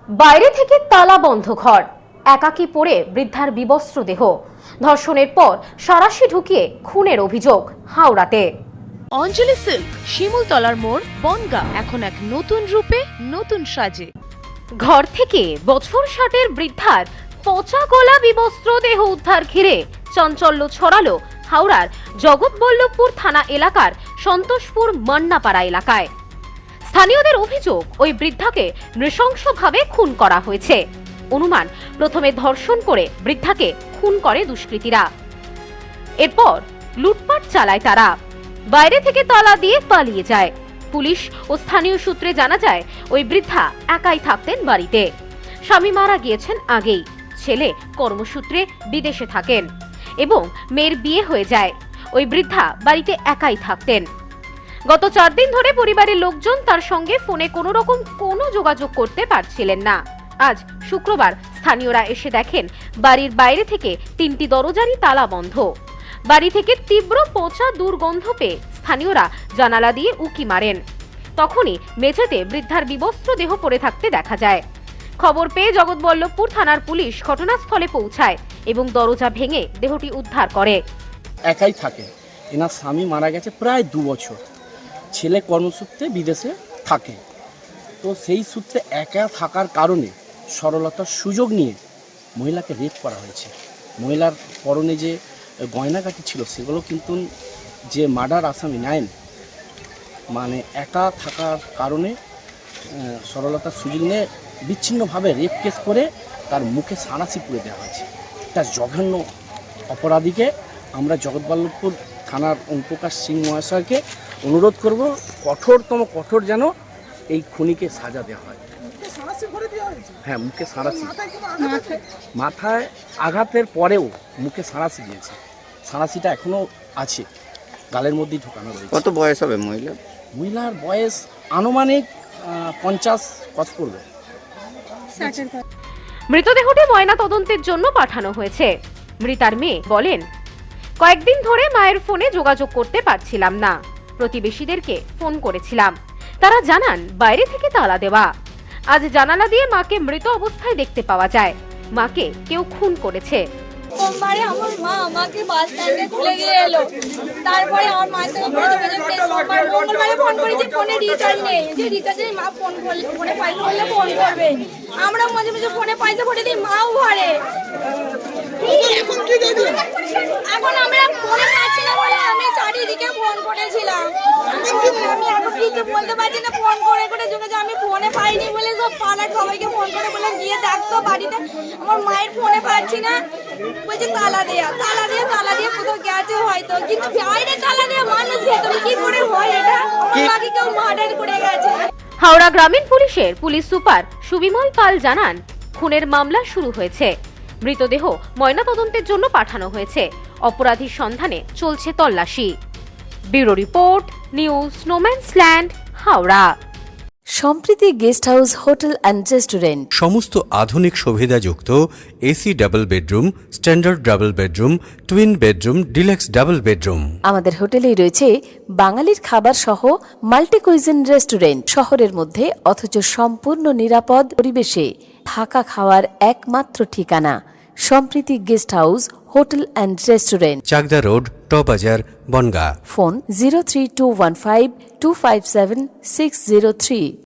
বাইরে থেকে তালা বন্ধ ঘর, একাকী পড়ে বৃদ্ধার বিবস্ত্র দেহ, ধর্ষণের পর সাঁড়াশি ঢুকিয়ে খুনের অভিযোগ হাওড়াতে। অঞ্জলি সিল্ক, শিমুলতলার মোড়, বনগাঁ, এখন এক নতুন রূপে, নতুন সাজে। ঘর থেকে বছর 60-এর বৃদ্ধার পচা গলা বিবস্ত্র দেহ উদ্ধার ঘিরে চাঞ্চল্য ছড়ালো হাওড়ার জগৎবল্লভপুর থানা এলাকার সন্তোষপুর মান্নাপাড়া এলাকায়। স্থানীয়দের অভিযোগ, ওই বৃদ্ধাকে নৃশংসভাবে খুন করা হয়েছে। অনুমান, প্রথমে ধর্ষণ করে বৃদ্ধাকে খুন করে দুষ্কৃতীরা, এরপর লুটপাট চালায় তারা। বাইরে থেকে তালা দিয়ে পালিয়ে যায়। পুলিশ ও স্থানীয় সূত্রে জানা যায়, ওই বৃদ্ধা একাই থাকতেন বাড়িতে। স্বামী মারা গিয়েছেন আগেই, ছেলে কর্মসূত্রে বিদেশে থাকেন এবং মেয়ের বিয়ে হয়ে যায়। ওই বৃদ্ধা বাড়িতে একাই থাকতেন। গত 4 দিন ধরে পরিবারের লোকজন তার সঙ্গে ফোনে কোনো রকম কোনো যোগাযোগ করতে পারছিলেন না। আজ শুক্রবার স্থানীয়রা এসে দেখেন বাড়ির বাইরে থেকে 3টি দরজারই তালা বন্ধ। বাড়ি থেকে তীব্র পচা দুর্গন্ধ পেয়ে স্থানীয়রা জানালা দিয়ে উকি মারেন। তখনই মেঝেতে বৃদ্ধার বিবস্ত্র দেহ পড়ে থাকতে দেখা যায়। খবর পেয়ে জগৎবল্লভপুর থানার পুলিশ ঘটনাস্থলে পৌঁছায় এবং দরজা ভেঙে দেহটি উদ্ধার করে। একাই থাকে, এনার স্বামী মারা গেছে প্রায় 2 বছর, ছেলে কর্মসূত্রে বিদেশে থাকে। তো সেই সূত্রে একা থাকার কারণে সরলতার সুযোগ নিয়ে মহিলাকে রেপ করা হয়েছে। মহিলার পরনে যে গয়নাগাটি ছিল সেগুলো কিন্তু যে মার্ডার আসামি নেন, মানে একা থাকার কারণে সরলতার সুযোগ নিয়ে বিচ্ছিন্নভাবে রেপ কেস করে তার মুখে সাঁড়াশি পুড়ে দেওয়া হয়েছে। একটা জঘন্য অপরাধীকে আমরা জগৎবল্লভপুর থানার ওমপ্রকাশ সিং মহাশয়কে অনুরোধ করব, কঠোরতম কঠোর যেন এই খুনিকে সাজা দেওয়া হয়। হ্যাঁ, মুখে সাঁড়াশি, মাথায় আঘাতের পরেও মুখে সাঁড়াশি দিয়েছে। সাঁড়াশিটা এখনো আছে, গালের মধ্যেই ঢোকানো রয়েছে। কত বয়স হবে মহিলার বয়স আনুমানিক 50 ক্রস করবে। মৃতদেহটি ময়না তদন্তের জন্য পাঠানো হয়েছে। মৃতার মেয়ে বলেন, কয়েকদিন ধরে মায়ের ফোনে যোগাযোগ করতে পারছিলাম না। প্রতিবেশীদেরকে ফোন করেছিলাম, তারা জানান বাইরে থেকে তালা দেওয়া। আজ জানালা দিয়ে মাকে মৃত অবস্থায় দেখতে পাওয়া যায়। মাকে কেউ খুন করেছে। সোমবারে আমার মা আমাকে বাস স্ট্যান্ডে তুলে দিয়ে এলো। তারপরে আমার মায়ের সঙ্গে পরে যোগাযোগ করে সোমবার মঙ্গলবারে ফোন করেছি, ফোনে রিচার্জ নেই, যে রিচার্জে মা ফোন করলে ফোনে পয়সা করলে ফোন করবে। আমরা মাঝে মাঝে ফোনে পয়সা ভরে দিই, মাও ভরে। এখন আমরা ফোনে পাচ্ছি না বলে আমি চারিদিকে ফোন করেছিলাম। আমি এখন কিছু বলতে পারছি না, ফোন করে করে যোগাযোগ আমি ফোনে পাইনি বলে সব পাড়ার সবাইকে ফোন করে বলে গিয়ে দেখতো বাড়িতে। আমার মায়ের ফোনে পাচ্ছি না, বলছে তালা দেয়া কোথাও গেছে হয়তো, কিন্তু বাইরে তালা দেয়া মানুষ ভেতরে কি করে হয় এটা? বাকি কেউ মার্ডার করে গেছে। হাওড়া গ্রামীণ পুলিশের পুলিশ সুপার সুবিমল পাল জানান, খুনের মামলা শুরু হয়েছে। মৃতদেহ ময়নাতদন্তের জন্য পাঠানো হয়েছে। অপরাধীর সন্ধানে চলছে তল্লাশি। ব্যুরো রিপোর্ট, নিউজ স্নোম্যান্সল্যান্ড, Howrah. Sampriti guest house hotel and restaurant, সমস্ত আধুনিক সুবিধাযুক্ত AC double bedroom, standard double bedroom, twin bedroom, deluxe double bedroom. আমাদের হোটেলেই রয়েছে বাঙালির খাবার সহ মাল্টি কুইজিন রেস্টুরেন্ট। শহরের মধ্যে অথচ সম্পূর্ণ নিরাপদ পরিবেশে থাকা খাওয়ার একমাত্র ঠিকানা Sampriti guest house hotel and restaurant, Chakdah road, টবাজার, বনগাঁ। ফোন 03215257603।